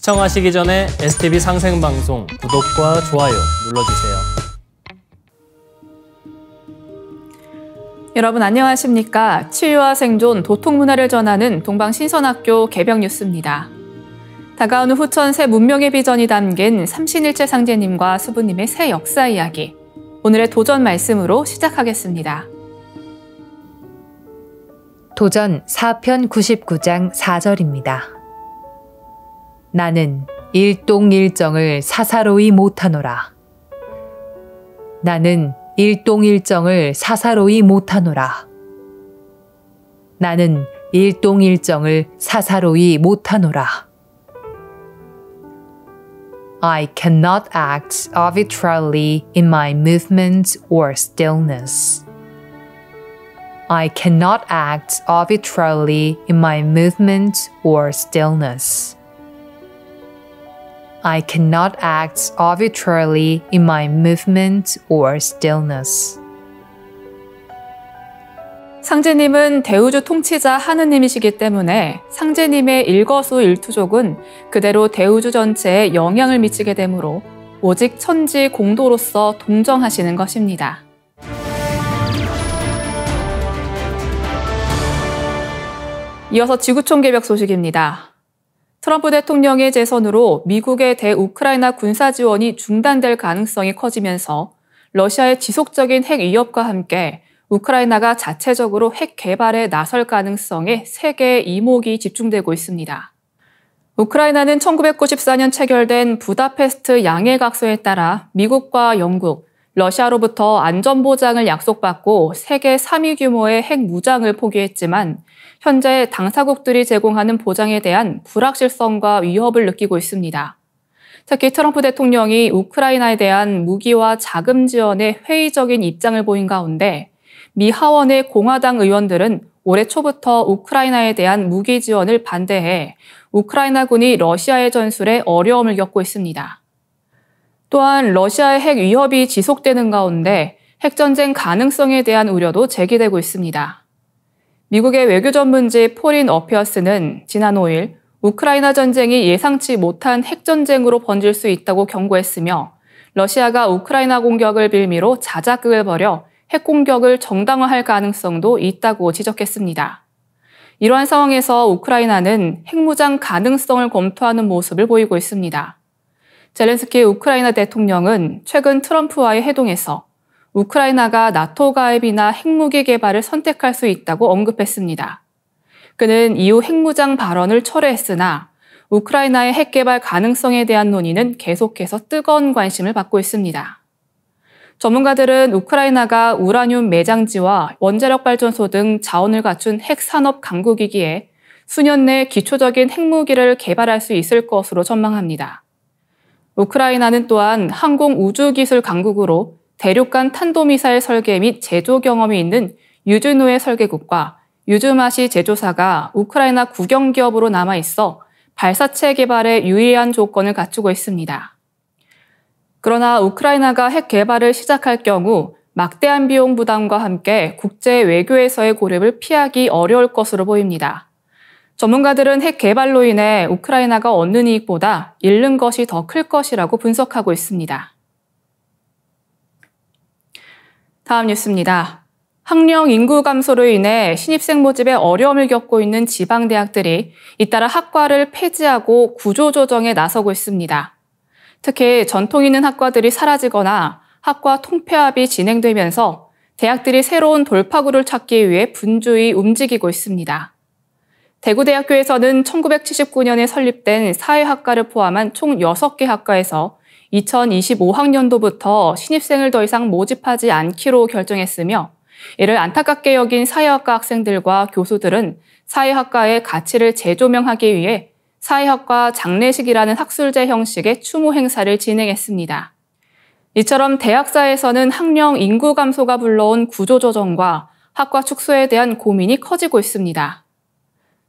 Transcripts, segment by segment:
시청하시기 전에 STV 상생방송 구독과 좋아요 눌러주세요. 여러분 안녕하십니까? 치유와 생존, 도통문화를 전하는 동방신선학교 개벽 뉴스입니다. 다가오는 후천 새 문명의 비전이 담긴 삼신일체 상제님과 수부님의 새 역사 이야기. 오늘의 도전 말씀으로 시작하겠습니다. 도전 4편 99장 4절입니다. 나는 일동일정을 사사로이 못하노라. 나는 일동일정을 사사로이 못하노라. 나는 일동일정을 사사로이 못하노라. I cannot act arbitrarily in my movements or stillness. I cannot act arbitrarily in my movements or stillness. I cannot act arbitrarily in my movement or stillness. 상제님은 대우주 통치자 하느님이시기 때문에 상제님의 일거수일투족은 그대로 대우주 전체에 영향을 미치게 되므로 오직 천지 공도로서 동정하시는 것입니다. 이어서 지구촌 개벽 소식입니다. 트럼프 대통령의 재선으로 미국의 대우크라이나 군사 지원이 중단될 가능성이 커지면서 러시아의 지속적인 핵 위협과 함께 우크라이나가 자체적으로 핵 개발에 나설 가능성에 세계의 이목이 집중되고 있습니다. 우크라이나는 1994년 체결된 부다페스트 양해각서에 따라 미국과 영국, 러시아로부터 안전보장을 약속받고 세계 3위 규모의 핵 무장을 포기했지만 현재 당사국들이 제공하는 보장에 대한 불확실성과 위협을 느끼고 있습니다. 특히 트럼프 대통령이 우크라이나에 대한 무기와 자금 지원에 회의적인 입장을 보인 가운데 미 하원의 공화당 의원들은 올해 초부터 우크라이나에 대한 무기 지원을 반대해 우크라이나군이 러시아의 전술에 어려움을 겪고 있습니다. 또한 러시아의 핵 위협이 지속되는 가운데 핵전쟁 가능성에 대한 우려도 제기되고 있습니다. 미국의 외교 전문지 포린 어피어스는 지난 5일 우크라이나 전쟁이 예상치 못한 핵전쟁으로 번질 수 있다고 경고했으며 러시아가 우크라이나 공격을 빌미로 자작극을 벌여 핵공격을 정당화할 가능성도 있다고 지적했습니다. 이러한 상황에서 우크라이나는 핵무장 가능성을 검토하는 모습을 보이고 있습니다. 젤렌스키 우크라이나 대통령은 최근 트럼프와의 회동에서 우크라이나가 나토 가입이나 핵무기 개발을 선택할 수 있다고 언급했습니다. 그는 이후 핵무장 발언을 철회했으나 우크라이나의 핵 개발 가능성에 대한 논의는 계속해서 뜨거운 관심을 받고 있습니다. 전문가들은 우크라이나가 우라늄 매장지와 원자력 발전소 등 자원을 갖춘 핵산업 강국이기에 수년 내 기초적인 핵무기를 개발할 수 있을 것으로 전망합니다. 우크라이나는 또한 항공우주기술 강국으로 대륙간 탄도미사일 설계 및 제조 경험이 있는 유즈노의 설계국과 유즈마시 제조사가 우크라이나 국영기업으로 남아있어 발사체 개발에 유리한 조건을 갖추고 있습니다. 그러나 우크라이나가 핵 개발을 시작할 경우 막대한 비용 부담과 함께 국제 외교에서의 고립을 피하기 어려울 것으로 보입니다. 전문가들은 핵 개발로 인해 우크라이나가 얻는 이익보다 잃는 것이 더 클 것이라고 분석하고 있습니다. 다음 뉴스입니다. 학령 인구 감소로 인해 신입생 모집에 어려움을 겪고 있는 지방대학들이 잇따라 학과를 폐지하고 구조조정에 나서고 있습니다. 특히 전통 있는 학과들이 사라지거나 학과 통폐합이 진행되면서 대학들이 새로운 돌파구를 찾기 위해 분주히 움직이고 있습니다. 대구대학교에서는 1979년에 설립된 사회학과를 포함한 총 6개 학과에서 2025학년도부터 신입생을 더 이상 모집하지 않기로 결정했으며 이를 안타깝게 여긴 사회학과 학생들과 교수들은 사회학과의 가치를 재조명하기 위해 사회학과 장례식이라는 학술제 형식의 추모 행사를 진행했습니다. 이처럼 대학사에서는 학령 인구 감소가 불러온 구조조정과 학과 축소에 대한 고민이 커지고 있습니다.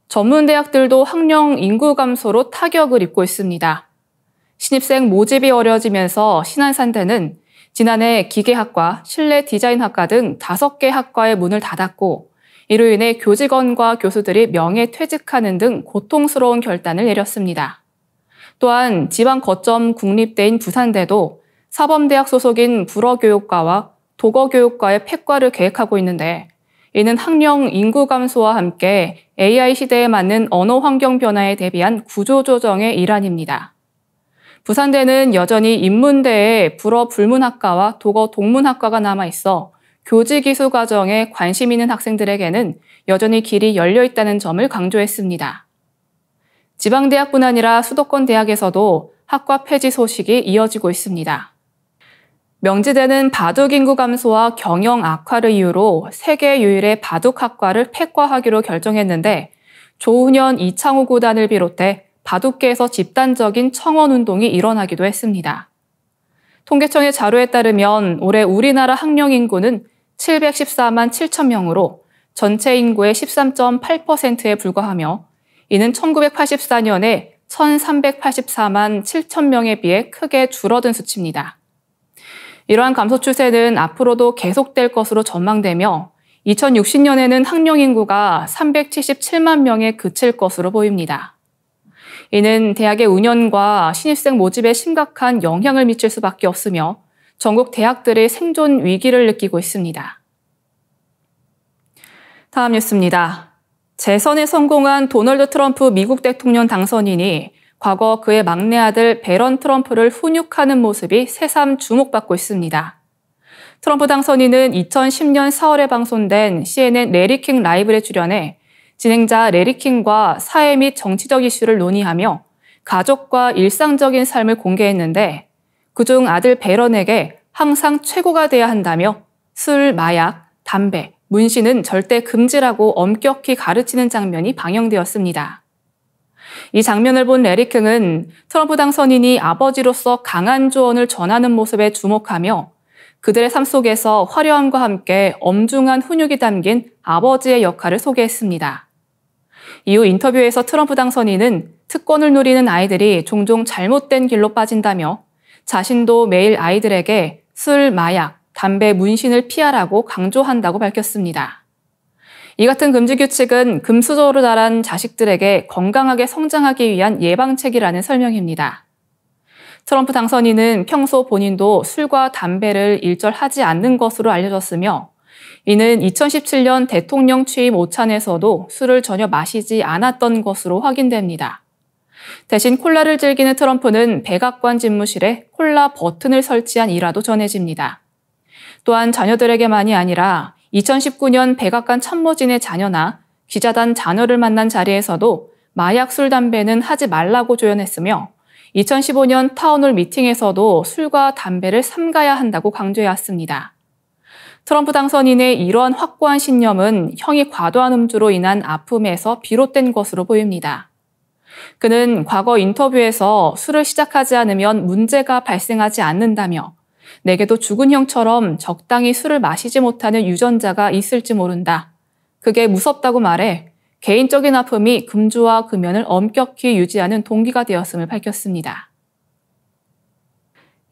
전문대학들도 학령 인구 감소로 타격을 입고 있습니다. 신입생 모집이 어려워지면서 신한산대는 지난해 기계학과, 실내디자인학과 등 5개 학과의 문을 닫았고 이로 인해 교직원과 교수들이 명예퇴직하는 등 고통스러운 결단을 내렸습니다. 또한 지방 거점 국립대인 부산대도 사범대학 소속인 불어교육과와 도거교육과의 폐과를 계획하고 있는데 이는 학령 인구 감소와 함께 AI 시대에 맞는 언어 환경 변화에 대비한 구조조정의 일환입니다. 부산대는 여전히 인문대에 불어 불문학과와 도거 동문학과가 남아있어 교직이수 과정에 관심 있는 학생들에게는 여전히 길이 열려 있다는 점을 강조했습니다. 지방대학뿐 아니라 수도권 대학에서도 학과 폐지 소식이 이어지고 있습니다. 명지대는 바둑 인구 감소와 경영 악화를 이유로 세계 유일의 바둑학과를 폐과하기로 결정했는데 조훈현, 이창호 구단을 비롯해 바둑계에서 집단적인 청원운동이 일어나기도 했습니다. 통계청의 자료에 따르면 올해 우리나라 학령 인구는 714만 7천 명으로 전체 인구의 13.8%에 불과하며 이는 1984년에 1,384만 7천 명에 비해 크게 줄어든 수치입니다. 이러한 감소 추세는 앞으로도 계속될 것으로 전망되며 2060년에는 학령 인구가 377만 명에 그칠 것으로 보입니다. 이는 대학의 운영과 신입생 모집에 심각한 영향을 미칠 수밖에 없으며 전국 대학들의 생존 위기를 느끼고 있습니다. 다음 뉴스입니다. 재선에 성공한 도널드 트럼프 미국 대통령 당선인이 과거 그의 막내 아들 배런 트럼프를 훈육하는 모습이 새삼 주목받고 있습니다. 트럼프 당선인은 2010년 4월에 방송된 CNN 레리킹 라이브에 출연해 진행자 레리킹과 사회 및 정치적 이슈를 논의하며 가족과 일상적인 삶을 공개했는데 그중 아들 배런에게 항상 최고가 돼야 한다며 술, 마약, 담배, 문신은 절대 금지라고 엄격히 가르치는 장면이 방영되었습니다. 이 장면을 본 레리킹은 트럼프 당선인이 아버지로서 강한 조언을 전하는 모습에 주목하며 그들의 삶 속에서 화려함과 함께 엄중한 훈육이 담긴 아버지의 역할을 소개했습니다. 이후 인터뷰에서 트럼프 당선인은 특권을 누리는 아이들이 종종 잘못된 길로 빠진다며 자신도 매일 아이들에게 술, 마약, 담배, 문신을 피하라고 강조한다고 밝혔습니다. 이 같은 금지 규칙은 금수저로 자란 자식들에게 건강하게 성장하기 위한 예방책이라는 설명입니다. 트럼프 당선인은 평소 본인도 술과 담배를 일절하지 않는 것으로 알려졌으며 이는 2017년 대통령 취임 오찬에서도 술을 전혀 마시지 않았던 것으로 확인됩니다. 대신 콜라를 즐기는 트럼프는 백악관 집무실에 콜라 버튼을 설치한 일화도 전해집니다. 또한 자녀들에게만이 아니라 2019년 백악관 참모진의 자녀나 기자단 자녀를 만난 자리에서도 마약, 술, 담배는 하지 말라고 조언했으며 2015년 타운홀 미팅에서도 술과 담배를 삼가야 한다고 강조해왔습니다. 트럼프 당선인의 이러한 확고한 신념은 형이 과도한 음주로 인한 아픔에서 비롯된 것으로 보입니다. 그는 과거 인터뷰에서 술을 시작하지 않으면 문제가 발생하지 않는다며 내게도 죽은 형처럼 적당히 술을 마시지 못하는 유전자가 있을지 모른다. 그게 무섭다고 말해 개인적인 아픔이 금주와 금연을 엄격히 유지하는 동기가 되었음을 밝혔습니다.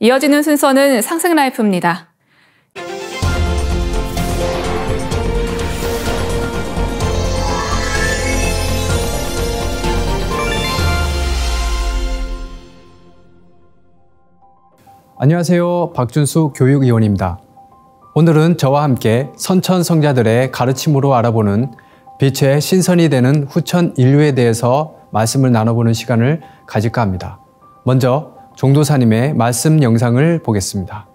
이어지는 순서는 상승라이프입니다. 안녕하세요. 박준수 교육위원입니다. 오늘은 저와 함께 선천성자들의 가르침으로 알아보는 빛의 신선이 되는 후천 인류에 대해서 말씀을 나눠보는 시간을 가질까 합니다. 먼저 종도사님의 말씀 영상을 보겠습니다.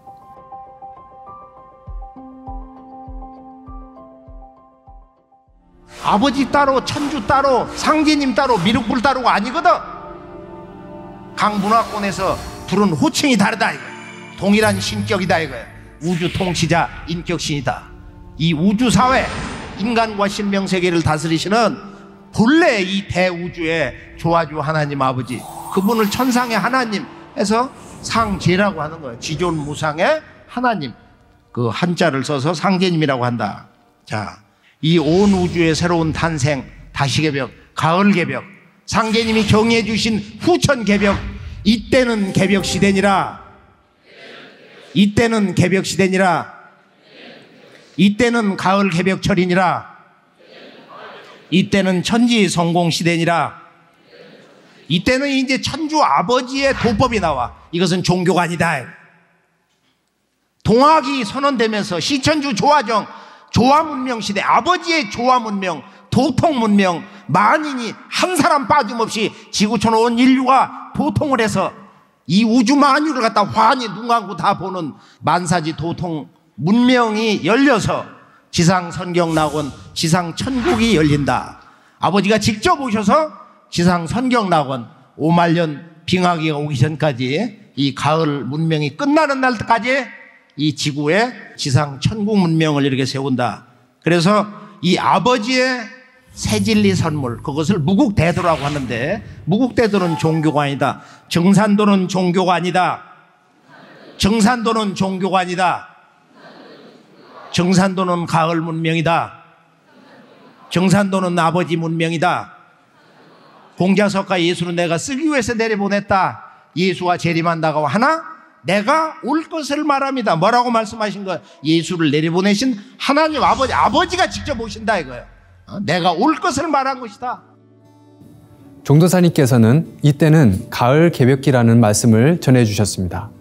아버지 따로, 천주 따로, 상제님 따로, 미륵불 따로가 아니거든. 각 문화권에서 부른 호칭이 다르다 이거야. 동일한 신격이다 이거야. 우주 통치자 인격신이다. 이 우주사회, 인간과 신명세계를 다스리시는 본래 이 대우주의 조화주 하나님 아버지, 그분을 천상의 하나님 해서 상제라고 하는 거예요. 지존무상의 하나님, 그 한자를 써서 상제님이라고 한다. 자, 이 온 우주의 새로운 탄생, 다시개벽, 가을개벽, 상제님이 경애해 주신 후천개벽, 이때는 개벽시대니라. 이때는 개벽시대니라. 이때는 가을개벽철이니라. 이때는 천지성공시대니라. 이때는 이제 천주 아버지의 도법이 나와. 이것은 종교가 아니다. 동학이 선언되면서 시천주 조화정, 조화 문명 시대, 아버지의 조화 문명, 도통 문명, 만인이 한 사람 빠짐없이 지구촌 온 인류가 도통을 해서 이 우주 만유를 갖다 환히 눈 감고 다 보는 만사지 도통 문명이 열려서 지상 선경 낙원, 지상 천국이 열린다. 아버지가 직접 오셔서 지상 선경 낙원 5만년 빙하기가 오기 전까지 이 가을 문명이 끝나는 날까지 이 지구에 지상 천국 문명을 이렇게 세운다. 그래서 이 아버지의 새진리 선물, 그것을 무국대도라고 하는데, 무국대도는 종교가 아니다. 정산도는 종교가 아니다. 정산도는 종교가 아니다. 정산도는 가을 문명이다. 정산도는 아버지 문명이다. 공자석가 예수는 내가 쓰기 위해서 내려보냈다. 예수가 재림한다고 하나 내가 올 것을 말합니다. 뭐라고 말씀하신 거예요? 예수를 내려보내신 하나님 아버지가 직접 오신다 이거예요. 내가 올 것을 말한 것이다. 종도사님께서는 이때는 가을 개벽기라는 말씀을 전해주셨습니다.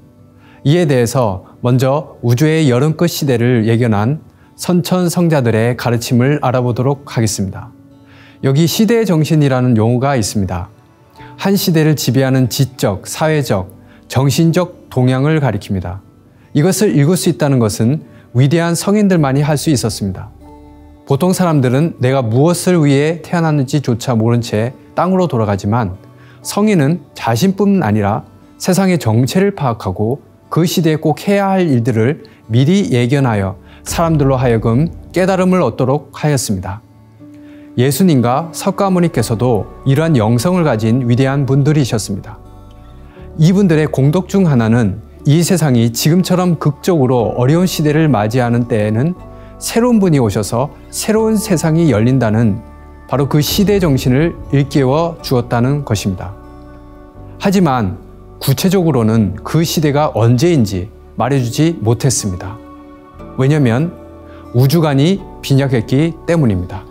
이에 대해서 먼저 우주의 여름 끝 시대를 예견한 선천성자들의 가르침을 알아보도록 하겠습니다. 여기 시대의 정신이라는 용어가 있습니다. 한 시대를 지배하는 지적, 사회적, 정신적 동향을 가리킵니다. 이것을 읽을 수 있다는 것은 위대한 성인들만이 할 수 있었습니다. 보통 사람들은 내가 무엇을 위해 태어났는지조차 모른 채 땅으로 돌아가지만 성인은 자신뿐 아니라 세상의 정체를 파악하고 그 시대에 꼭 해야 할 일들을 미리 예견하여 사람들로 하여금 깨달음을 얻도록 하였습니다. 예수님과 석가모니께서도 이러한 영성을 가진 위대한 분들이셨습니다. 이분들의 공덕 중 하나는 이 세상이 지금처럼 극적으로 어려운 시대를 맞이하는 때에는 새로운 분이 오셔서 새로운 세상이 열린다는 바로 그 시대 정신을 일깨워 주었다는 것입니다. 하지만 구체적으로는 그 시대가 언제인지 말해주지 못했습니다. 왜냐하면 우주관이 빈약했기 때문입니다.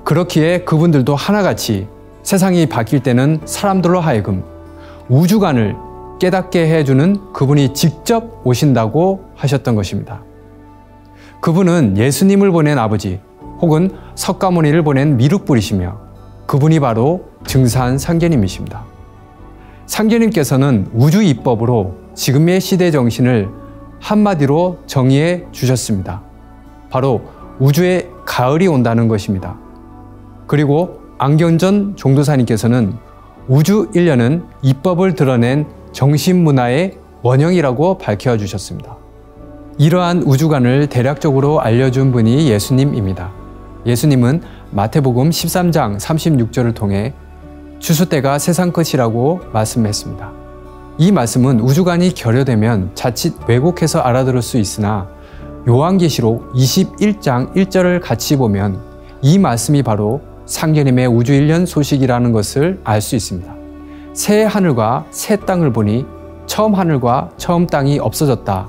그렇기에 그분들도 하나같이 세상이 바뀔 때는 사람들로 하여금 우주관을 깨닫게 해주는 그분이 직접 오신다고 하셨던 것입니다. 그분은 예수님을 보낸 아버지 혹은 석가모니를 보낸 미륵불이시며 그분이 바로 증산 상계님이십니다. 상계님께서는 우주 입법으로 지금의 시대 정신을 한마디로 정의해 주셨습니다. 바로 우주에 가을이 온다는 것입니다. 그리고 안경전 종도사님께서는 우주 일련은 입법을 드러낸 정신문화의 원형이라고 밝혀주셨습니다. 이러한 우주관을 대략적으로 알려준 분이 예수님입니다. 예수님은 마태복음 13장 36절을 통해 추수 때가 세상 끝이라고 말씀했습니다. 이 말씀은 우주관이 결여되면 자칫 왜곡해서 알아들을 수 있으나 요한계시록 21장 1절을 같이 보면 이 말씀이 바로 상계님의 우주 일련 소식이라는 것을 알 수 있습니다. 새 하늘과 새 땅을 보니 처음 하늘과 처음 땅이 없어졌다.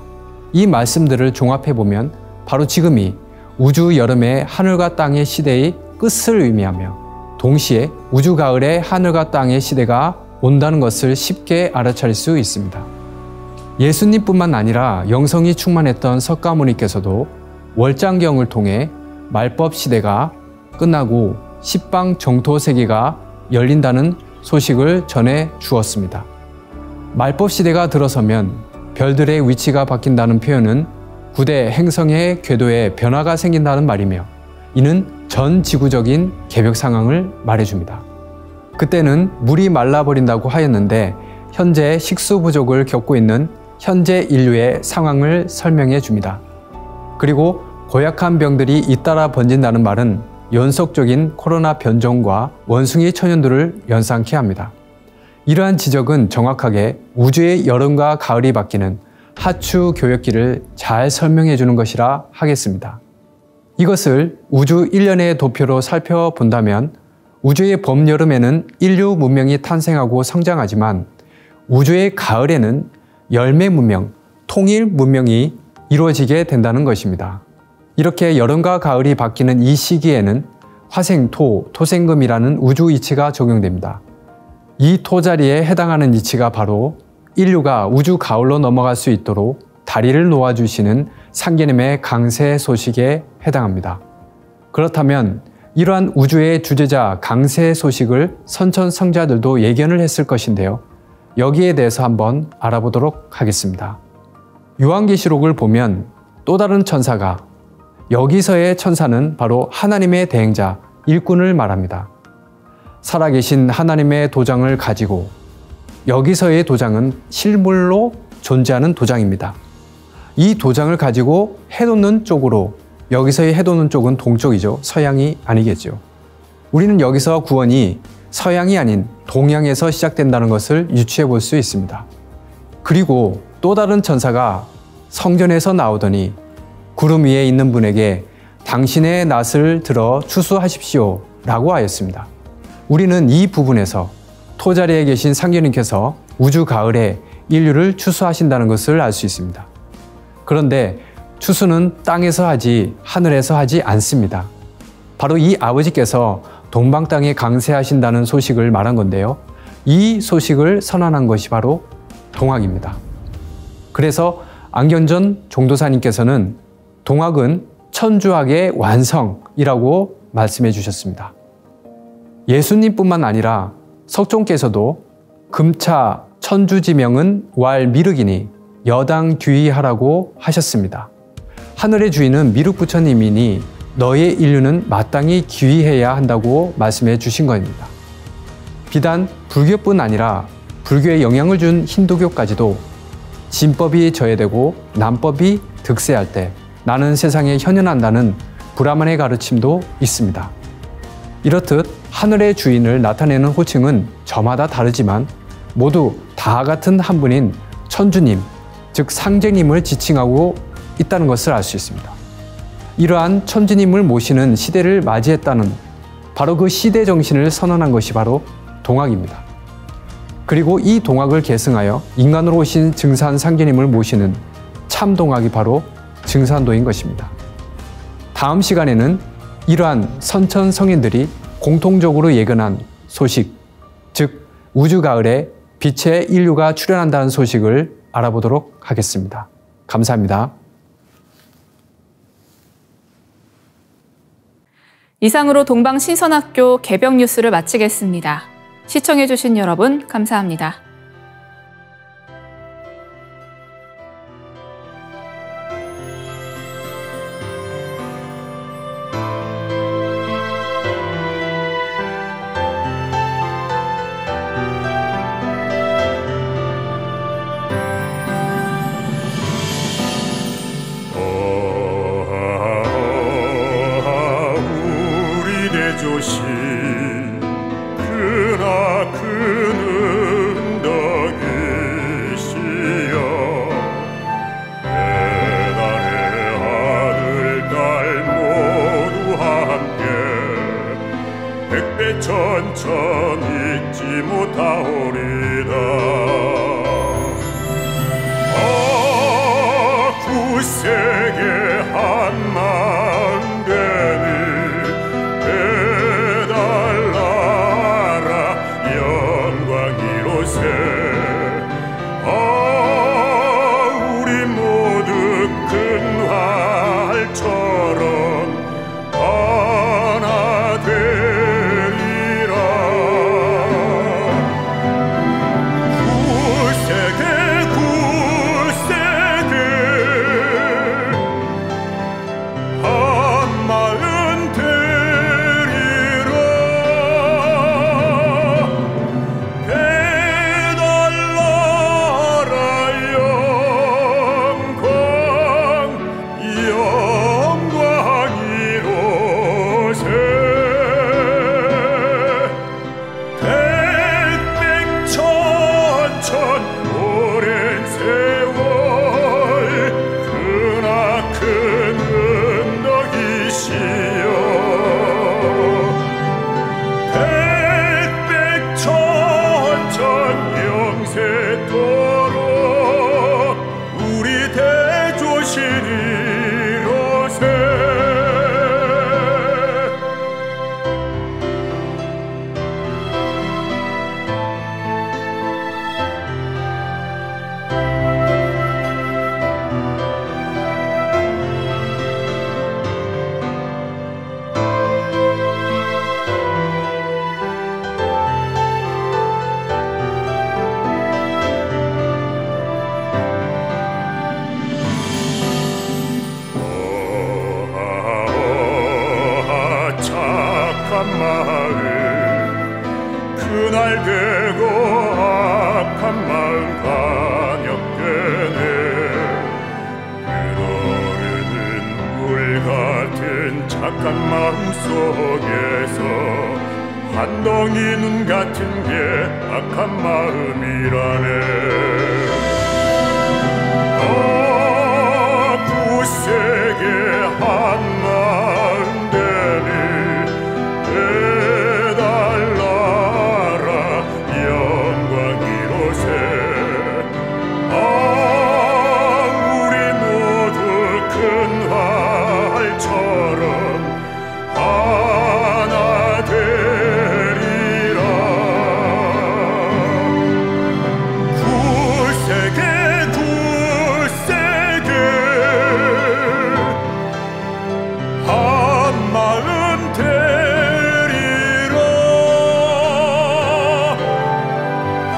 이 말씀들을 종합해보면 바로 지금이 우주 여름의 하늘과 땅의 시대의 끝을 의미하며 동시에 우주 가을의 하늘과 땅의 시대가 온다는 것을 쉽게 알아차릴 수 있습니다. 예수님뿐만 아니라 영성이 충만했던 석가모니께서도 월장경을 통해 말법 시대가 끝나고 십방 정토 세계가 열린다는 소식을 전해 주었습니다. 말법 시대가 들어서면 별들의 위치가 바뀐다는 표현은 구대 행성의 궤도에 변화가 생긴다는 말이며 이는 전 지구적인 개벽 상황을 말해줍니다. 그때는 물이 말라버린다고 하였는데 현재 식수 부족을 겪고 있는 현재 인류의 상황을 설명해 줍니다. 그리고 고약한 병들이 잇따라 번진다는 말은 연속적인 코로나 변종과 원숭이 천연두를 연상케 합니다. 이러한 지적은 정확하게 우주의 여름과 가을이 바뀌는 하추 교역기를 잘 설명해 주는 것이라 하겠습니다. 이것을 우주 일련의 도표로 살펴본다면 우주의 봄여름에는 인류 문명이 탄생하고 성장하지만 우주의 가을에는 열매 문명, 통일 문명이 이루어지게 된다는 것입니다. 이렇게 여름과 가을이 바뀌는 이 시기에는 화생토, 토생금이라는 우주 이치가 적용됩니다. 이 토자리에 해당하는 이치가 바로 인류가 우주 가을로 넘어갈 수 있도록 다리를 놓아주시는 상계님의 강세 소식에 해당합니다. 그렇다면 이러한 우주의 주제자 강세 소식을 선천성자들도 예견을 했을 것인데요. 여기에 대해서 한번 알아보도록 하겠습니다. 요한계시록을 보면 또 다른 천사가, 여기서의 천사는 바로 하나님의 대행자, 일꾼을 말합니다. 살아계신 하나님의 도장을 가지고, 여기서의 도장은 실물로 존재하는 도장입니다. 이 도장을 가지고 해돋는 쪽으로, 여기서의 해돋는 쪽은 동쪽이죠. 서양이 아니겠죠. 우리는 여기서 구원이 서양이 아닌 동양에서 시작된다는 것을 유추해 볼 수 있습니다. 그리고 또 다른 천사가 성전에서 나오더니 구름 위에 있는 분에게 당신의 낫을 들어 추수하십시오 라고 하였습니다. 우리는 이 부분에서 토자리에 계신 상계님께서 우주 가을에 인류를 추수하신다는 것을 알 수 있습니다. 그런데 추수는 땅에서 하지 하늘에서 하지 않습니다. 바로 이 아버지께서 동방 땅에 강세하신다는 소식을 말한 건데요. 이 소식을 선언한 것이 바로 동학입니다. 그래서 안경전 종도사님께서는 동학은 천주학의 완성이라고 말씀해 주셨습니다. 예수님뿐만 아니라 석종께서도 금차 천주지명은 왈미륵이니 여당 귀의하라고 하셨습니다. 하늘의 주인은 미륵 부처님이니 너의 인류는 마땅히 귀의해야 한다고 말씀해 주신 겁니다. 비단 불교뿐 아니라 불교에 영향을 준 힌두교까지도 진법이 저해되고 남법이 득세할 때 나는 세상에 현현한다는 브라만의 가르침도 있습니다. 이렇듯 하늘의 주인을 나타내는 호칭은 저마다 다르지만 모두 다 같은 한 분인 천주님, 즉 상제님을 지칭하고 있다는 것을 알 수 있습니다. 이러한 천주님을 모시는 시대를 맞이했다는 바로 그 시대 정신을 선언한 것이 바로 동학입니다. 그리고 이 동학을 계승하여 인간으로 오신 증산 상제님을 모시는 참 동학이 바로 증산도인 것입니다. 다음 시간에는 이러한 선천 성인들이 공통적으로 예견한 소식, 즉 우주 가을에 빛의 인류가 출현한다는 소식을 알아보도록 하겠습니다. 감사합니다. 이상으로 동방신선학교 개벽 뉴스를 마치겠습니다. 시청해주신 여러분 감사합니다. 천천 잊지 못하오리다. 구세계 한마음 되니 해달라라 영광 이로세. 우리 모두 큰 활처럼 하나 되리라. 구세계 한마음 되리라. 해달라라 영광 이로세. 백백천천 오랜 세월 크나큰 은덕이시여. 백백천천 영세토록 우리 대조신이로세. 악한 마음 속에서 한덩이 눈 같은 게 악한 마음이라네. 굳세게 한 마음 대비 해달라라 영광이로세. 우리 모두 큰 활처럼 하나 되리라. 굳세게 한 마음 되리라.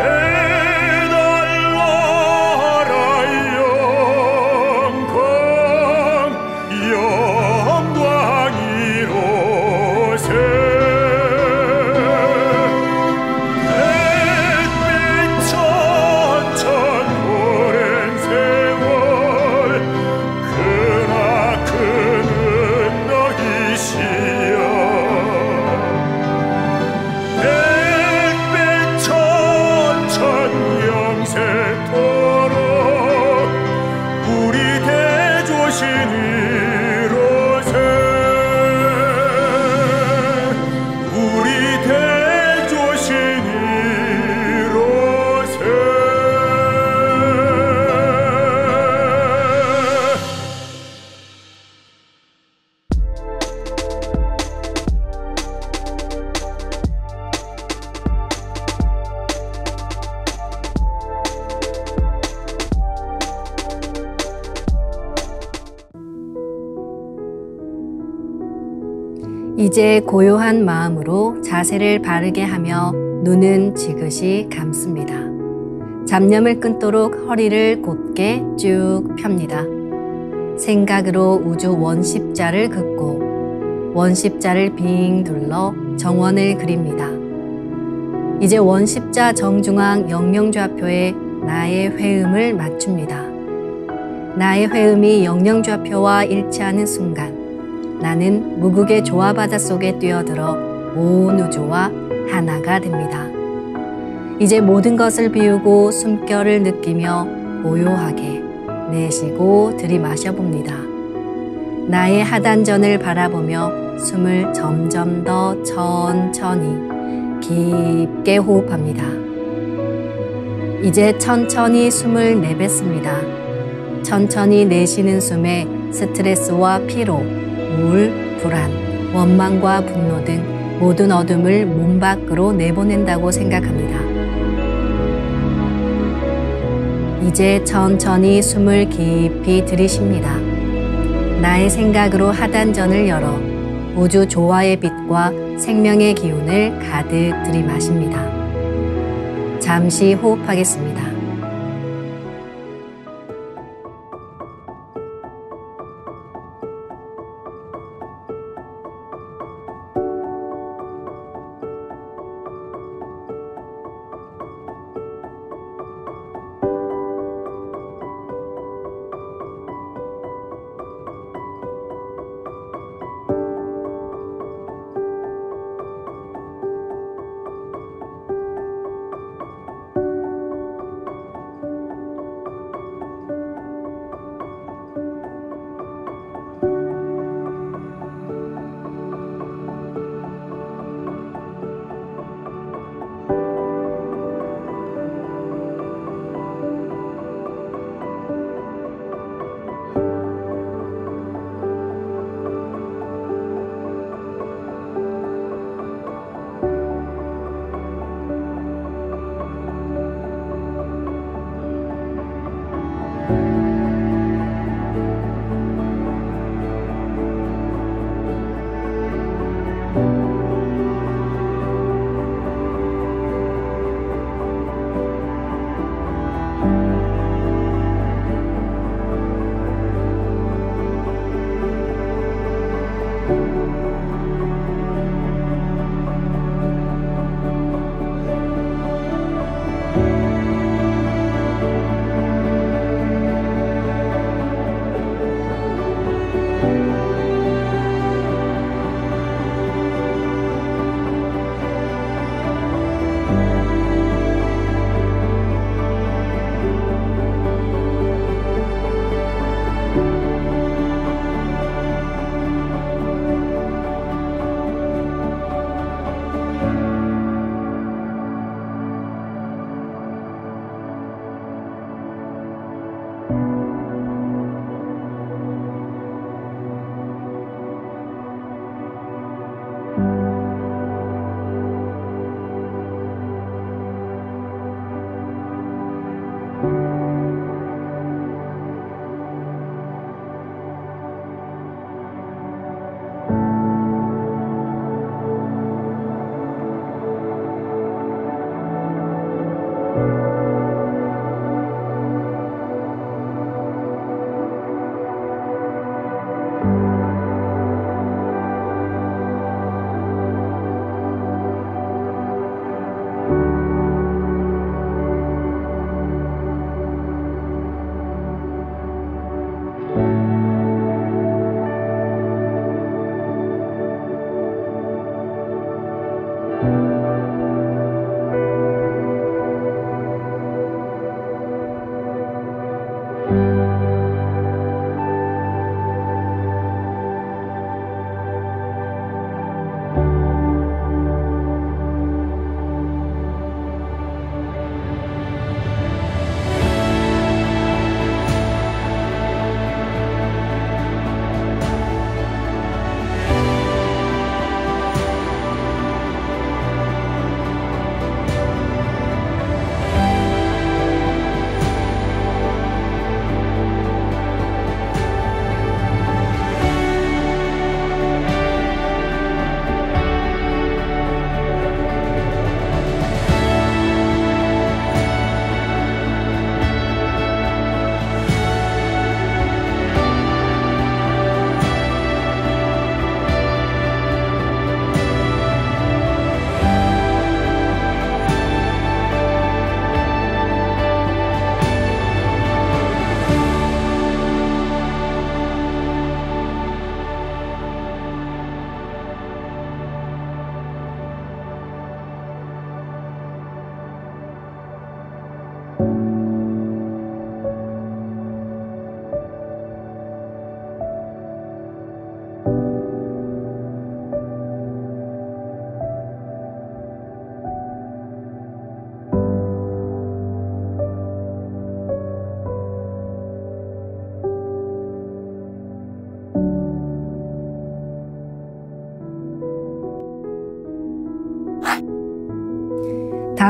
해달라라 영광이로세. 햇빛 천천 오랜 세월 크나큰 너희시여. 햇빛 천천 영세토록 우리 대조신이로세. 우리 대조신이로세. 이제 고요한 마음으로 자세를 바르게 하며 눈은 지그시 감습니다. 잡념을 끊도록 허리를 곧게 쭉 펴니다. 생각으로 우주 원십자를 긋고 원십자를 빙 둘러 정원을 그립니다. 이제 원십자 정중앙 영영좌표에 나의 회음을 맞춥니다. 나의 회음이 영영좌표와 일치하는 순간 나는 무국의 조화바다 속에 뛰어들어 온 우주와 하나가 됩니다. 이제 모든 것을 비우고 숨결을 느끼며 고요하게 내쉬고 들이마셔 봅니다. 나의 하단전을 바라보며 숨을 점점 더 천천히 깊게 호흡합니다. 이제 천천히 숨을 내뱉습니다. 천천히 내쉬는 숨에 스트레스와 피로, 우울, 불안, 원망과 분노 등 모든 어둠을 몸 밖으로 내보낸다고 생각합니다. 이제 천천히 숨을 깊이 들이쉽니다. 나의 생각으로 하단전을 열어 우주 조화의 빛과 생명의 기운을 가득 들이마십니다. 잠시 호흡하겠습니다.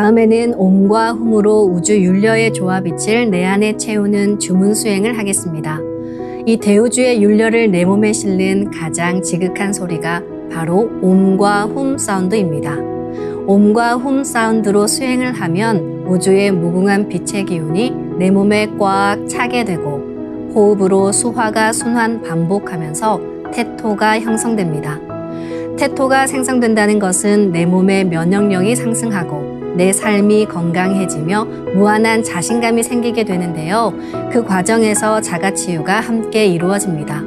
다음에는 옴과 훔으로 우주 율려의 조화빛을 내 안에 채우는 주문 수행을 하겠습니다. 이 대우주의 율려를 내 몸에 실는 가장 지극한 소리가 바로 옴과 훔 사운드입니다. 옴과 훔 사운드로 수행을 하면 우주의 무궁한 빛의 기운이 내 몸에 꽉 차게 되고 호흡으로 수화가 순환 반복하면서 태토가 형성됩니다. 태토가 생성된다는 것은 내 몸의 면역력이 상승하고 내 삶이 건강해지며 무한한 자신감이 생기게 되는데요. 그 과정에서 자가치유가 함께 이루어집니다.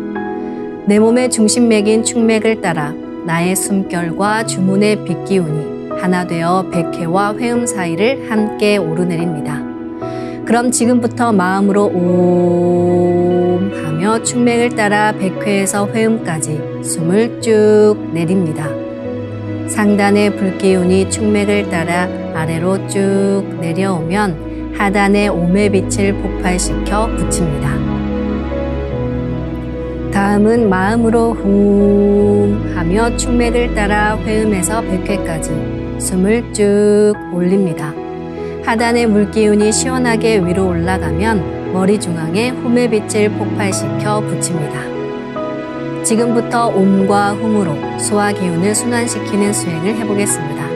내 몸의 중심맥인 축맥을 따라 나의 숨결과 주문의 빛기운이 하나 되어 백회와 회음 사이를 함께 오르내립니다. 그럼 지금부터 마음으로 옴 하며 축맥을 따라 백회에서 회음까지 숨을 쭉 내립니다. 상단의 불기운이 축맥을 따라 아래로 쭉 내려오면 하단의 옴의 빛을 폭발시켜 붙입니다. 다음은 마음으로 훔 하며 축맥을 따라 회음에서 백회까지 숨을 쭉 올립니다. 하단의 물기운이 시원하게 위로 올라가면 머리 중앙에 훔의 빛을 폭발시켜 붙입니다. 지금부터 옴과 훔으로 소화 기운을 순환시키는 수행을 해보겠습니다.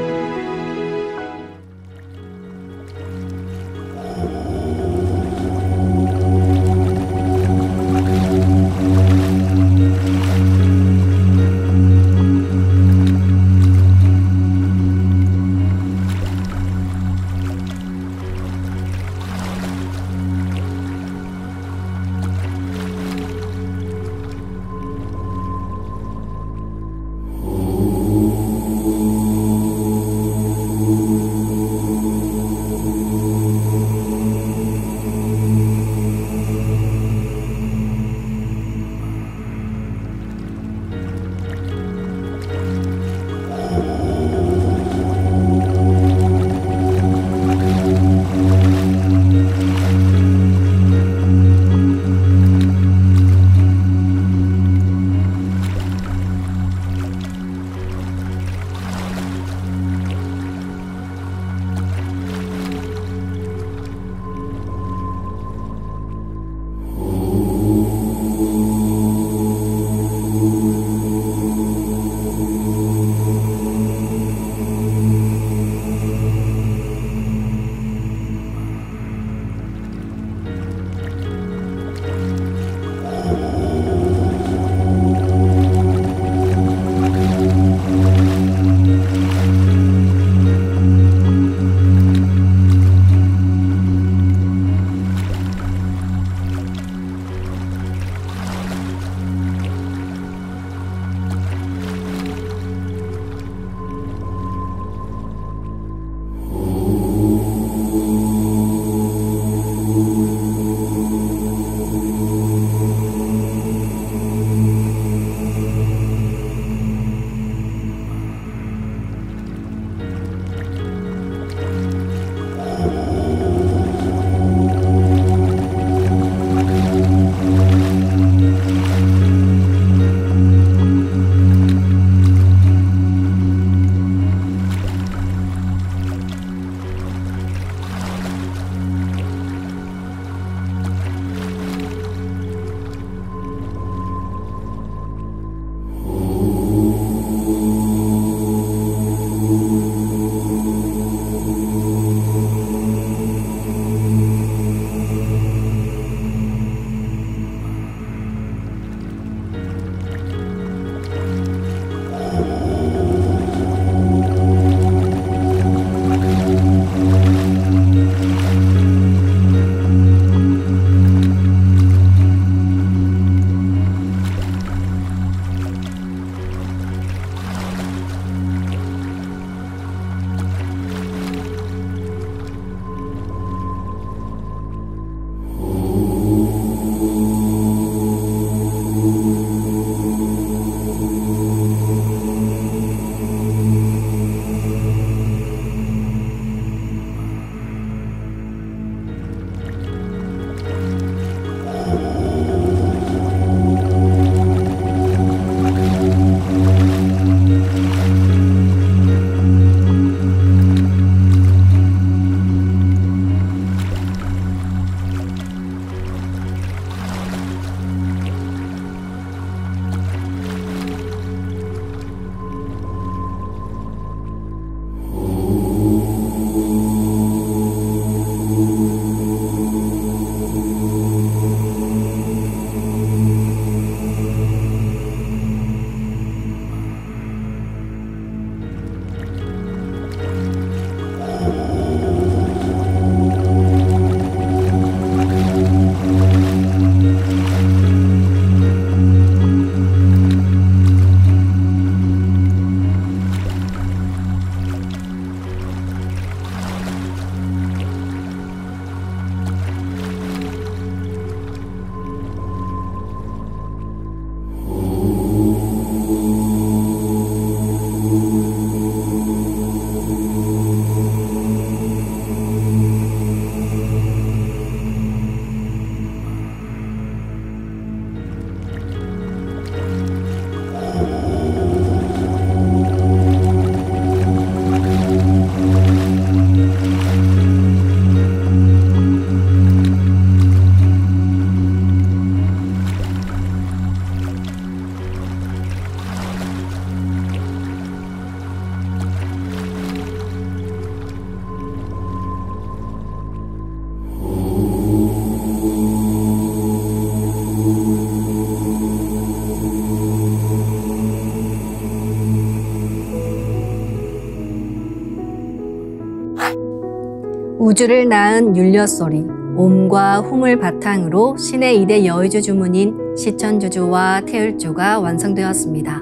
우주를 낳은 율려소리, 옴과 hum을 바탕으로 신의 2대 여의주 주문인 시천주주와 태율주가 완성되었습니다.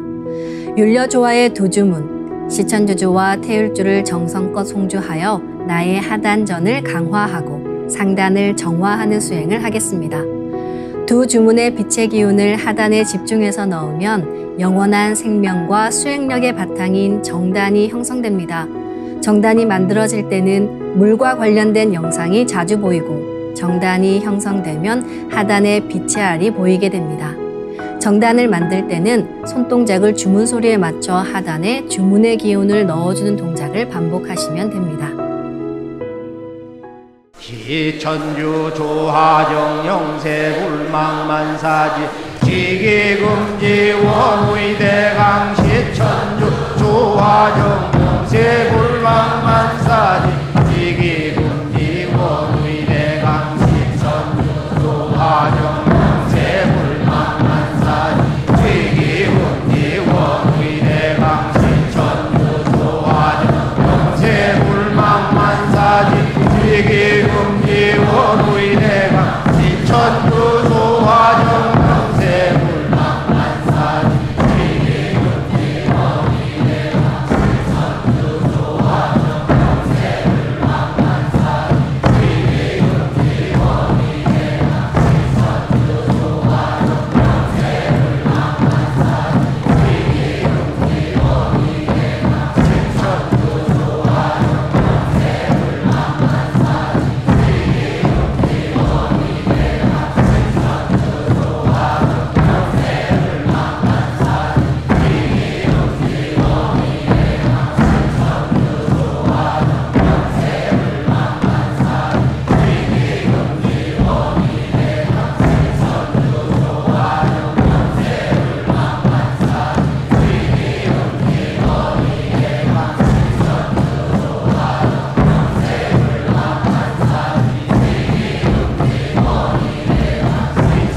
율려조화의 두 주문, 시천주주와 태율주를 정성껏 송주하여 나의 하단전을 강화하고 상단을 정화하는 수행을 하겠습니다. 두 주문의 빛의 기운을 하단에 집중해서 넣으면 영원한 생명과 수행력의 바탕인 정단이 형성됩니다. 정단이 만들어질 때는 물과 관련된 영상이 자주 보이고 정단이 형성되면 하단에 빛의 알이 보이게 됩니다. 정단을 만들 때는 손동작을 주문 소리에 맞춰 하단에 주문의 기운을 넣어주는 동작을 반복하시면 됩니다. 시천주 조화정 영세불망만사지 지기금지 원의대강 시천주 조화정 영세불망만사지 지기금지 원의대강 시천주 조화정 영세불망만사지 지기금지 원의대강 시천주 조화정 영세불망만사지 지기금지 원의대강 시천주 조화정 영세불망만사지 지기금지 원의대강 시천주 조화정 영세불망만사지 지기금지 원의대강 시천주 조화정 영세불망만사지 지기금지 원의대강 시천주 조화정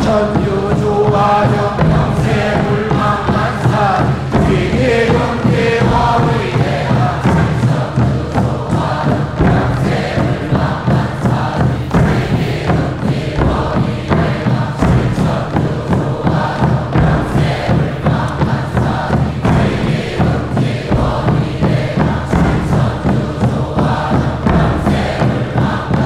천주 조화정 영세불망만사지 지기금지 원의대강 시천주 조화정 영세불망만사지 지기금지 원의대강 시천주 조화정 영세불망만사지 지기금지 원의대강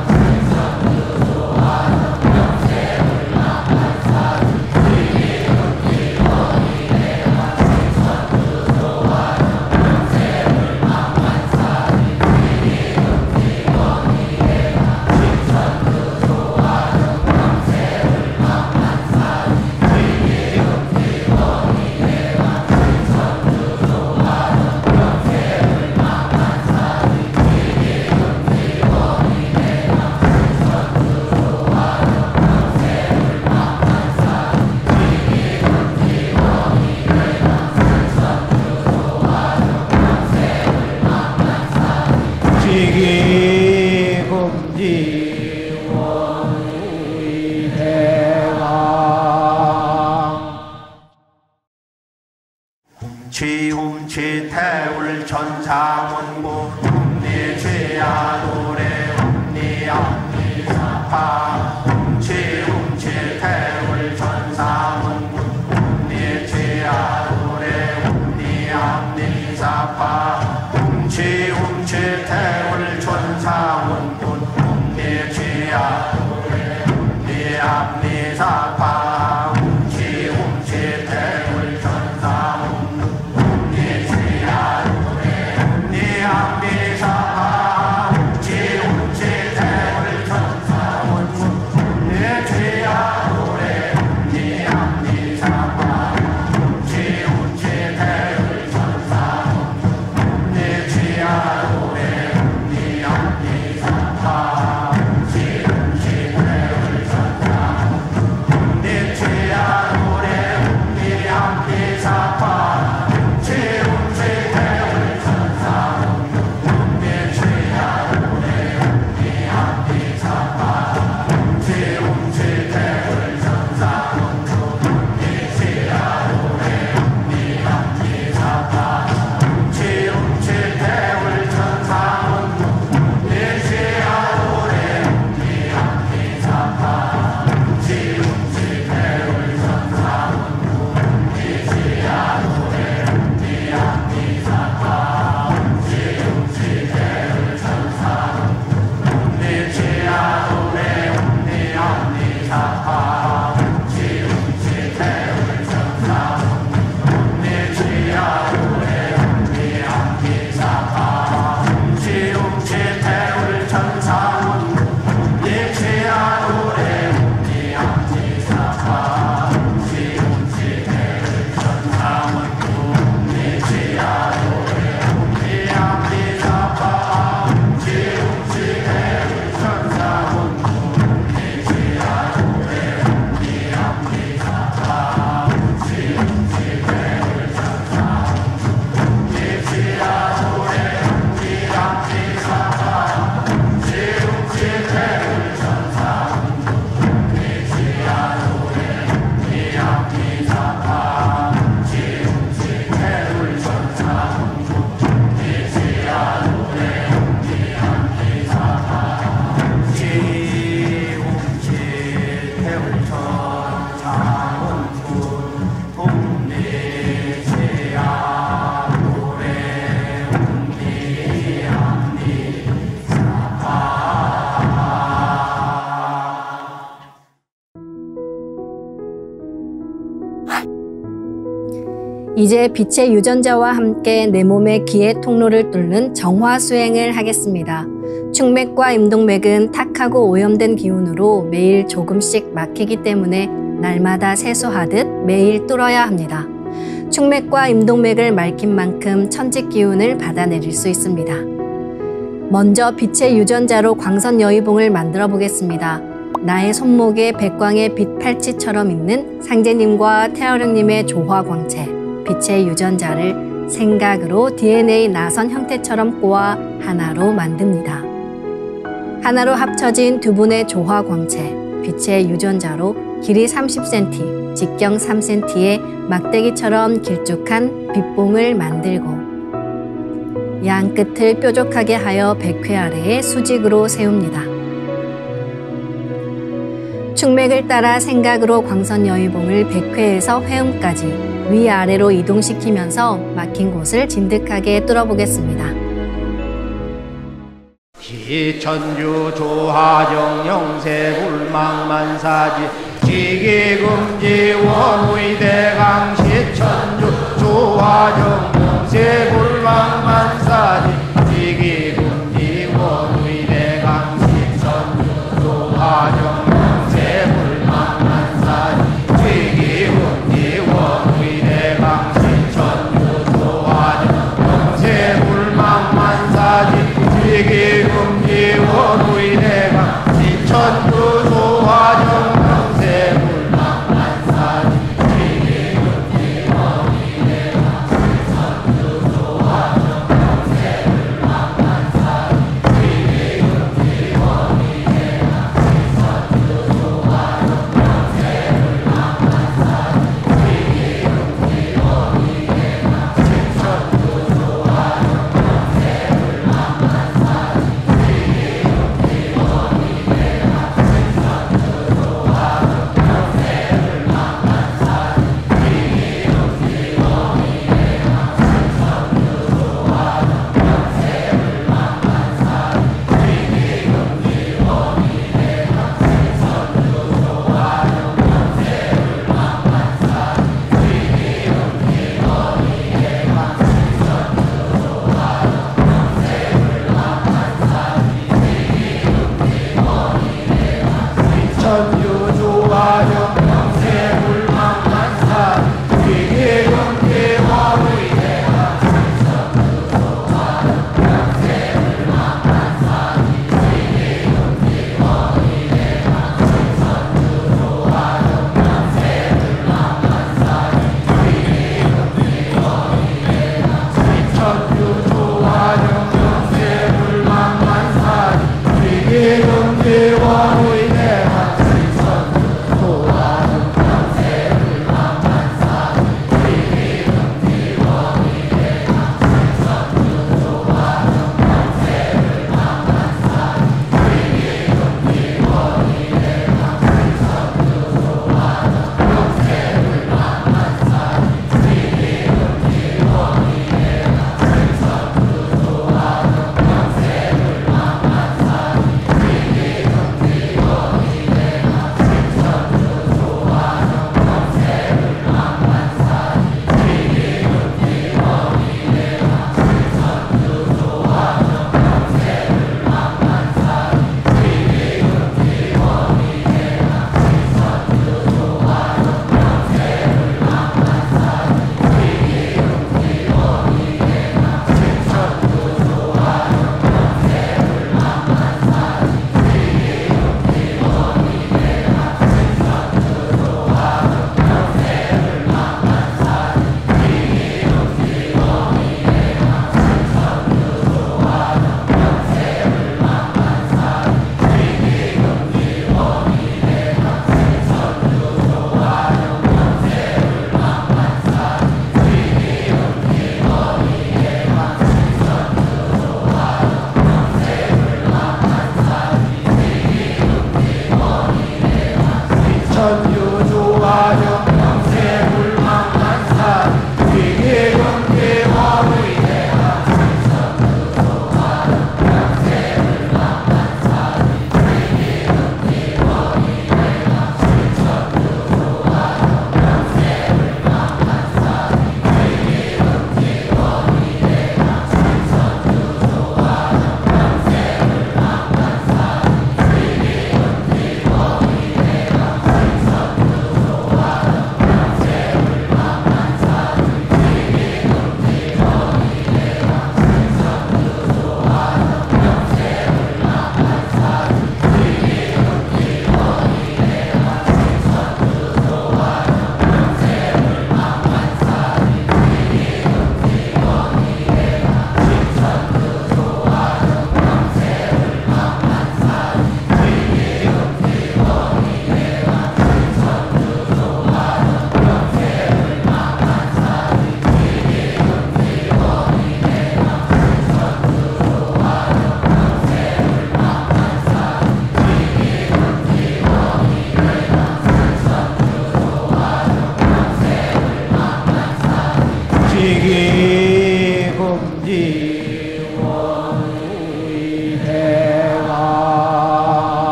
시천주 조화정 영세불망만사지 지기금지 원의대강 지기금지 원의대강 훔치 태울 천상원고 훔니 죄야 노래 훔니 앞니 사파 훔치 태울 천상원고 훔니 죄야 노래 훔니 앞니 사파 훔치 태울 천상원고 훔니 죄야 노래 훔니 앞니 사파 훔치 태울 천상원고 네 앞니 사파 이제 빛의 유전자와 함께 내 몸의 기의 통로를 뚫는 정화 수행을 하겠습니다. 축맥과 임동맥은 탁하고 오염된 기운으로 매일 조금씩 막히기 때문에 날마다 세수하듯 매일 뚫어야 합니다. 축맥과 임동맥을 맑힌 만큼 천직 기운을 받아내릴 수 있습니다. 먼저 빛의 유전자로 광선 여의봉을 만들어 보겠습니다. 나의 손목에 백광의 빛 팔찌처럼 있는 상제님과 태어령님의 조화광채, 빛의 유전자를 생각으로 DNA 나선 형태처럼 꼬아 하나로 만듭니다. 하나로 합쳐진 두 분의 조화광채, 빛의 유전자로 길이 30cm, 직경 3cm의 막대기처럼 길쭉한 빛봉을 만들고 양 끝을 뾰족하게 하여 백회 아래에 수직으로 세웁니다. 축맥을 따라 생각으로 광선 여의봉을 백회에서 회음까지 위아래로 이동시키면서 막힌 곳을 진득하게 뚫어보겠습니다. 기천주 조하정 영세 불망만사지 지기금지 원의대강 시천주 조하정 영세 불망만사지 지기금지 원의대강 시천주 조하정 영세 불망만사지 지기금지 원의대강 시천주 조하정 영세 불망만사지 지기금지 원의대강 시천주 조하정 영세 불망만사지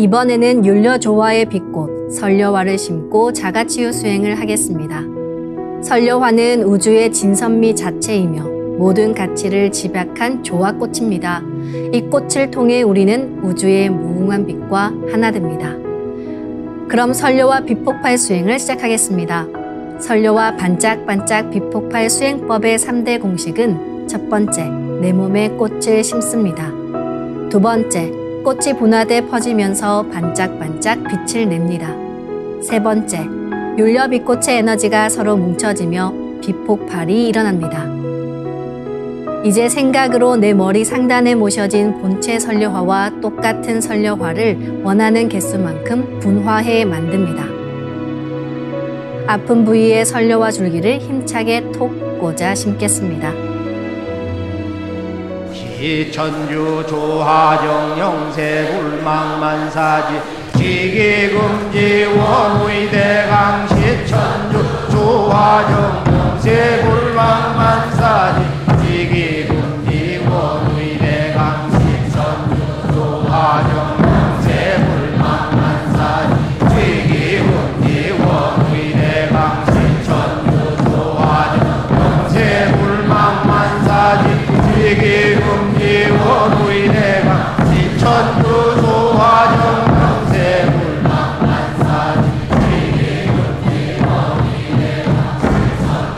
이번에는 율려조화의 빛꽃 설려화를 심고 자가치유 수행을 하겠습니다. 설려화는 우주의 진선미 자체이며 모든 가치를 집약한 조화꽃입니다. 이 꽃을 통해 우리는 우주의 무궁한 빛과 하나 됩니다. 그럼 설려화 빛폭발 수행을 시작하겠습니다. 설려화 반짝반짝 빛폭발 수행법의 3대 공식은 첫 번째, 내 몸에 꽃을 심습니다. 두 번째, 꽃이 분화돼 퍼지면서 반짝반짝 빛을 냅니다. 세 번째, 율려빛꽃의 에너지가 서로 뭉쳐지며 빛폭발이 일어납니다. 이제 생각으로 내 머리 상단에 모셔진 본체 설려화와 똑같은 설려화를 원하는 개수만큼 분화해 만듭니다. 아픈 부위에 설려화 줄기를 힘차게 톡 꽂아 심겠습니다. 시천주 조화정 영세 불망만사지 지기금지 원의대강 시천주 조화정 영세 불망만사지 지기금지 원의대강 시천주 조화정 영세 불망만사지 지기금지 원의대강 시천주 조화정 영세 불망만사지 지기금지 원의대강 시천주 조화정 영세 불망만사지 지기금지 원의대강 시천주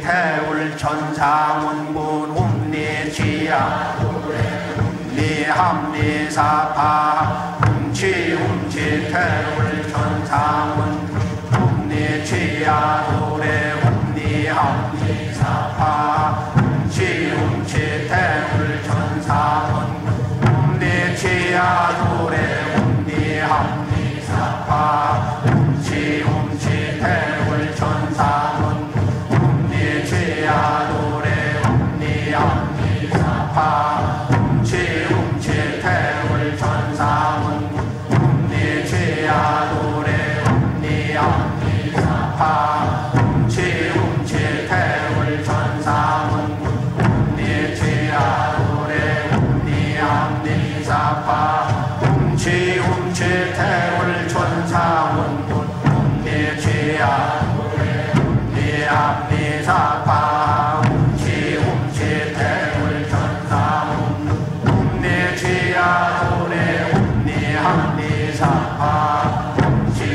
태울 천상원군 움니지야 움니함니사파 움치 태울 천상원 움니지야 도래 움니함니사파 움치 태울 천상원 움니지야 도래 움니함니사파 움치 태울 천상원 움니지야 도래 움니함니사파 움치 태울 천상원 움니지야 도래 움니함니사파 움치 태울 천상원 움니지야 도래 움니함니사파 움치 태울 천상원 움니지야 도래 움니함니사파 움치 태울 천상원 움니지야 도래 움니함니사파 움치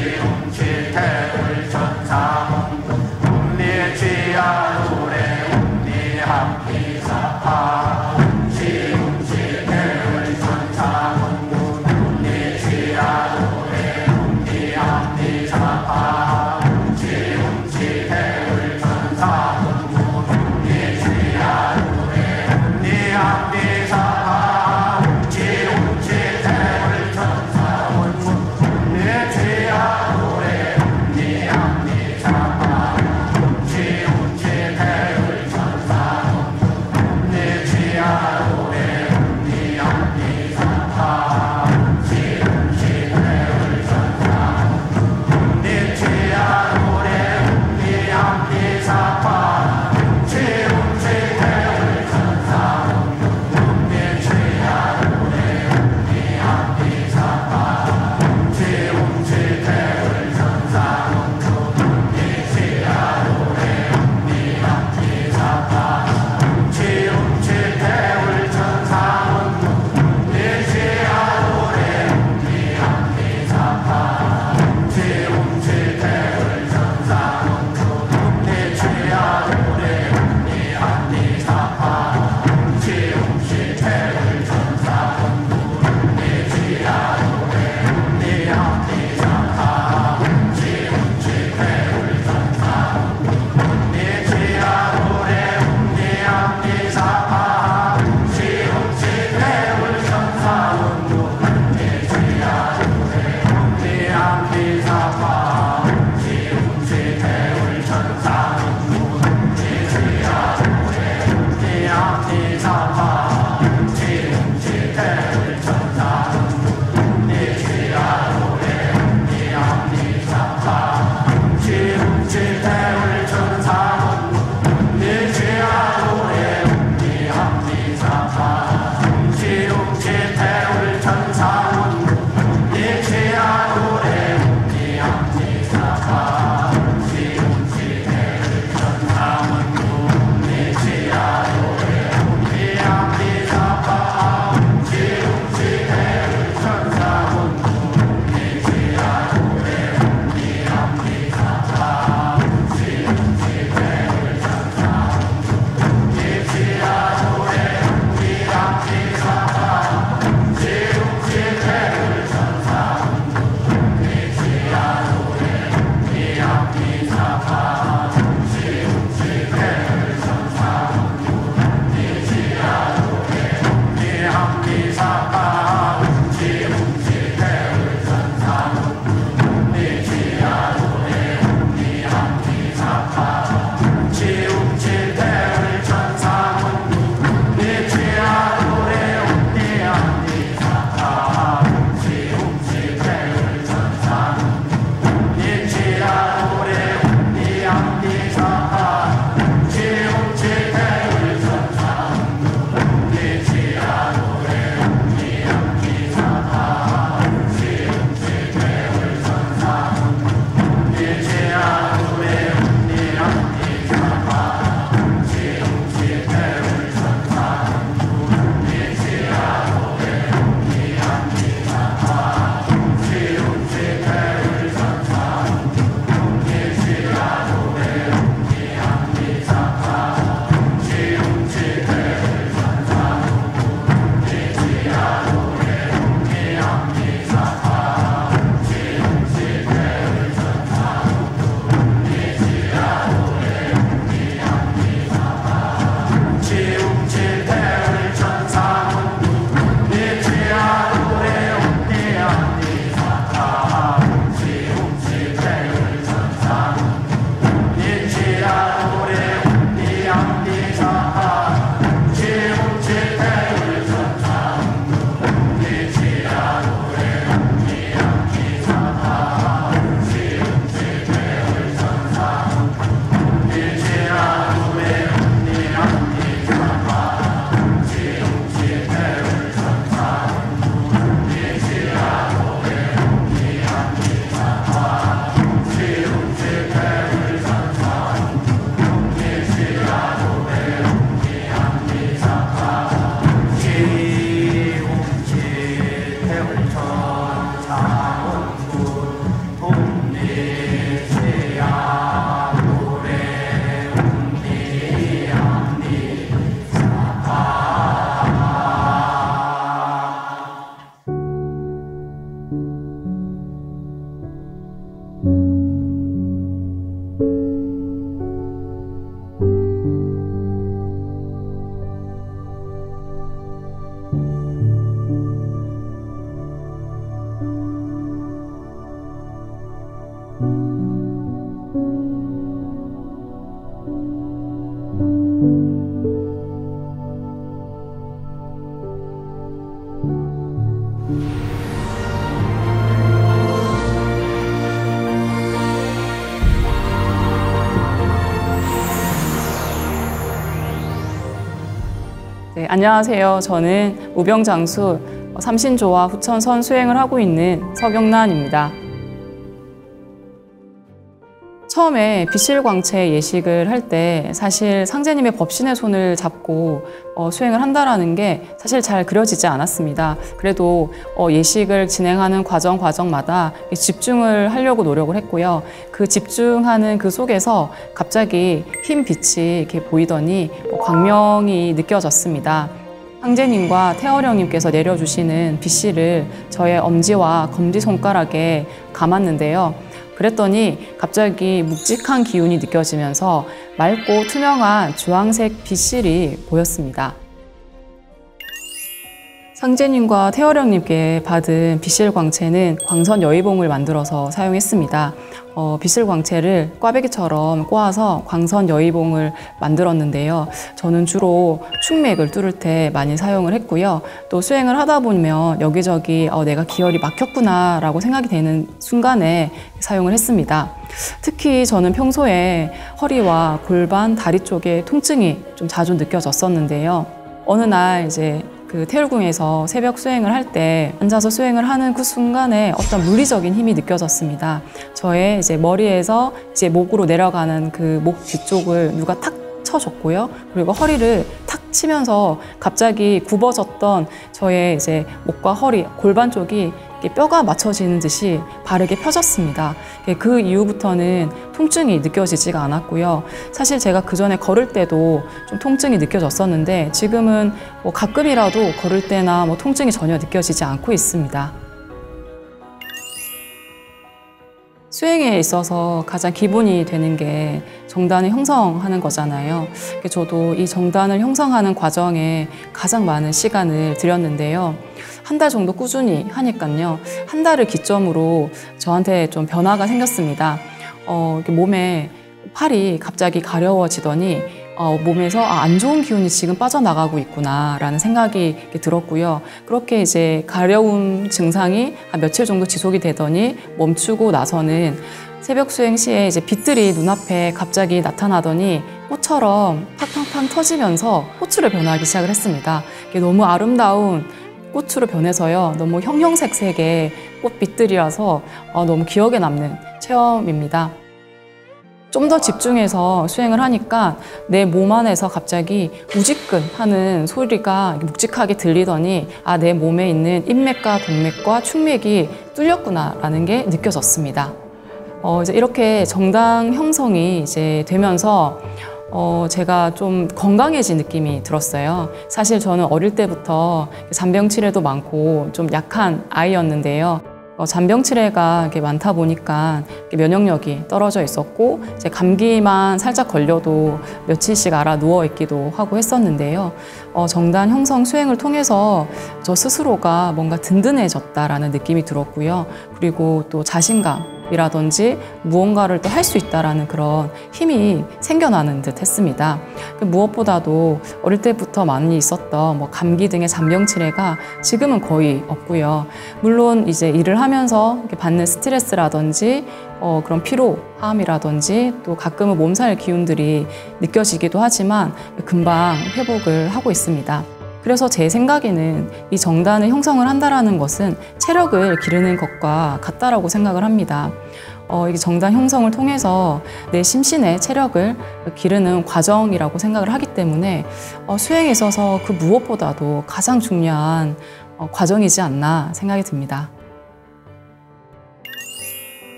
태울 천상원 움니지야 도래 움니함니사파 움치 태울 천상원 움니지야 도래 움니함니사파 움치 태울 천상원 움니지야 도래 움니함니사파 움치 태울 천상원 안녕하세요. 저는 우병장수 삼신조와 후천선 수행을 하고 있는 서경란입니다. 처음에 비실광채 예식을 할 때 사실 상제님의 법신의 손을 잡고 수행을 한다라는 게 사실 잘 그려지지 않았습니다. 그래도 예식을 진행하는 과정마다 집중을 하려고 노력을 했고요. 그 집중하는 그 속에서 갑자기 흰 빛이 이렇게 보이더니 광명이 느껴졌습니다. 상제님과 태어령님께서 내려주시는 비실을 저의 엄지와 검지손가락에 감았는데요. 그랬더니 갑자기 묵직한 기운이 느껴지면서 맑고 투명한 주황색 비실이 보였습니다. 상제님과 태어령님께 받은 비실광채는 광선 여의봉을 만들어서 사용했습니다. 비실광채를 꽈배기처럼 꼬아서 광선 여의봉을 만들었는데요. 저는 주로 충맥을 뚫을 때 많이 사용을 했고요. 또 수행을 하다 보면 여기저기 내가 기혈이 막혔구나 라고 생각이 되는 순간에 사용을 했습니다. 특히 저는 평소에 허리와 골반, 다리 쪽에 통증이 좀 자주 느껴졌었는데요. 어느 날 이제 그 태울궁에서 새벽 수행을 할 때 앉아서 수행을 하는 그 순간에 어떤 물리적인 힘이 느껴졌습니다. 저의 이제 머리에서 이제 목으로 내려가는 그 목 뒤쪽을 누가 탁 쳐줬고요. 그리고 허리를 탁 치면서 갑자기 굽어졌던 저의 이제 목과 허리, 골반 쪽이 뼈가 맞춰지는 듯이 바르게 펴졌습니다. 그 이후부터는 통증이 느껴지지가 않았고요. 사실 제가 그 전에 걸을 때도 좀 통증이 느껴졌었는데 지금은 뭐 가끔이라도 걸을 때나 뭐 통증이 전혀 느껴지지 않고 있습니다. 수행에 있어서 가장 기본이 되는 게 정단을 형성하는 거잖아요. 저도 이 정단을 형성하는 과정에 가장 많은 시간을 들였는데요. 한 달 정도 꾸준히 하니까요. 한 달을 기점으로 저한테 좀 변화가 생겼습니다. 몸에 팔이 갑자기 가려워지더니 몸에서 안 좋은 기운이 지금 빠져나가고 있구나라는 생각이 들었고요. 그렇게 이제 가려움 증상이 한 며칠 정도 지속이 되더니 멈추고 나서는 새벽 수행 시에 이제 빛들이 눈앞에 갑자기 나타나더니 꽃처럼 팡팡팡 터지면서 꽃으로 변하기 시작을 했습니다. 이게 너무 아름다운 꽃으로 변해서요. 너무 형형색색의 꽃빛들이라서 너무 기억에 남는 체험입니다. 좀 더 집중해서 수행을 하니까 내 몸 안에서 갑자기 우지끈 하는 소리가 묵직하게 들리더니 내 몸에 있는 인맥과 동맥과 충맥이 뚫렸구나라는 게 느껴졌습니다. 이제 이렇게 정당 형성이 이제 되면서 제가 좀 건강해진 느낌이 들었어요. 사실 저는 어릴 때부터 잔병치레도 많고 좀 약한 아이였는데요. 잔병치레가 이렇게 많다 보니까 면역력이 떨어져 있었고 이제 감기만 살짝 걸려도 며칠씩 알아 누워 있기도 하고 했었는데요. 정단 형성 수행을 통해서 저 스스로가 뭔가 든든해졌다라는 느낌이 들었고요. 그리고 또 자신감이라든지 무언가를 또 할 수 있다라는 그런 힘이 생겨나는 듯 했습니다. 무엇보다도 어릴 때부터 많이 있었던 뭐 감기 등의 잔병치레가 지금은 거의 없고요. 물론 이제 일을 하면서 이렇게 받는 스트레스라든지 그런 피로함이라든지 또 가끔은 몸살 기운들이 느껴지기도 하지만 금방 회복을 하고 있습니다. 그래서 제 생각에는 이 정단을 형성을 한다는 것은 체력을 기르는 것과 같다라고 생각을 합니다. 이 정단 형성을 통해서 내 심신의 체력을 기르는 과정이라고 생각을 하기 때문에 수행에 있어서 그 무엇보다도 가장 중요한 과정이지 않나 생각이 듭니다.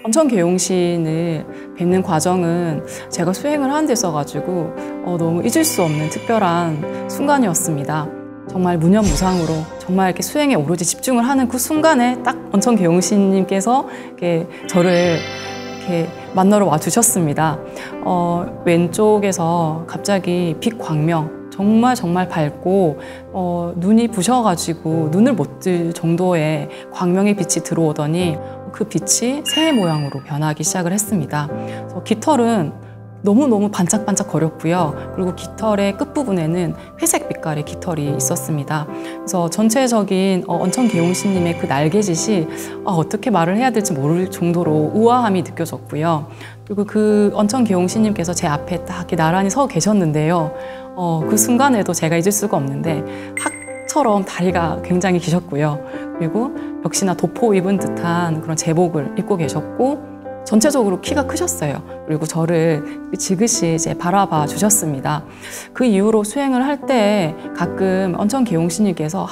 원천계용신을 뵙는 과정은 제가 수행을 하는 데 있어가지고 너무 잊을 수 없는 특별한 순간이었습니다. 정말 무념무상으로 정말 이렇게 수행에 오로지 집중을 하는 그 순간에 딱 원천계용신님께서 이렇게 저를 이렇게 만나러 와주셨습니다. 왼쪽에서 갑자기 빛 광명, 정말 밝고 눈이 부셔가지고 눈을 못 뜰 정도의 광명의 빛이 들어오더니 그 빛이 새 모양으로 변하기 시작을 했습니다. 그래서 깃털은 너무너무 반짝반짝 거렸고요. 그리고 깃털의 끝부분에는 회색 빛깔의 깃털이 있었습니다. 그래서 전체적인 언천 계홍시님의 그 날개짓이 어떻게 말을 해야 될지 모를 정도로 우아함이 느껴졌고요. 그리고 그 언천 계홍시님께서 제 앞에 딱 이렇게 나란히 서 계셨는데요. 그 순간에도 제가 잊을 수가 없는데 학처럼 다리가 굉장히 기셨고요. 그리고 역시나 도포 입은 듯한 그런 제복을 입고 계셨고 전체적으로 키가 크셨어요. 그리고 저를 지그시 이제 바라봐 주셨습니다. 그 이후로 수행을 할 때 가끔 언천 계홍시님께서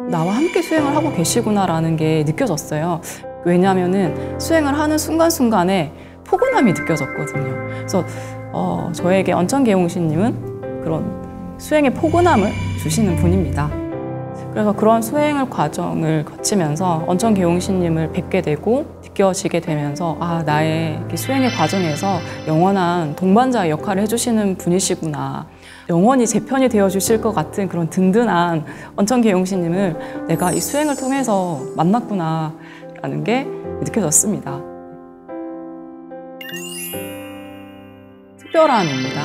나와 함께 수행을 하고 계시구나라는 게 느껴졌어요. 왜냐하면은 수행을 하는 순간순간에 포근함이 느껴졌거든요. 그래서 저에게 언천 계홍시님은 그런 수행의 포근함을 주시는 분입니다. 그래서 그런 수행을 과정을 거치면서 언천 계홍시님을 뵙게 되고 느껴지게 되면서 나의 수행의 과정에서 영원한 동반자의 역할을 해주시는 분이시구나. 영원히 제 편이 되어주실 것 같은 그런 든든한 언천 계홍시님을 내가 이 수행을 통해서 만났구나 라는 게 느껴졌습니다. 특별함입니다.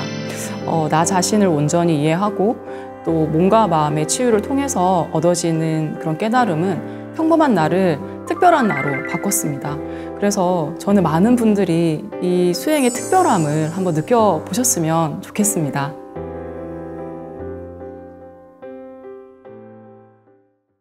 나 자신을 온전히 이해하고 또 몸과 마음의 치유를 통해서 얻어지는 그런 깨달음은 평범한 나를 특별한 나로 바꿨습니다. 그래서 저는 많은 분들이 이 수행의 특별함을 한번 느껴보셨으면 좋겠습니다.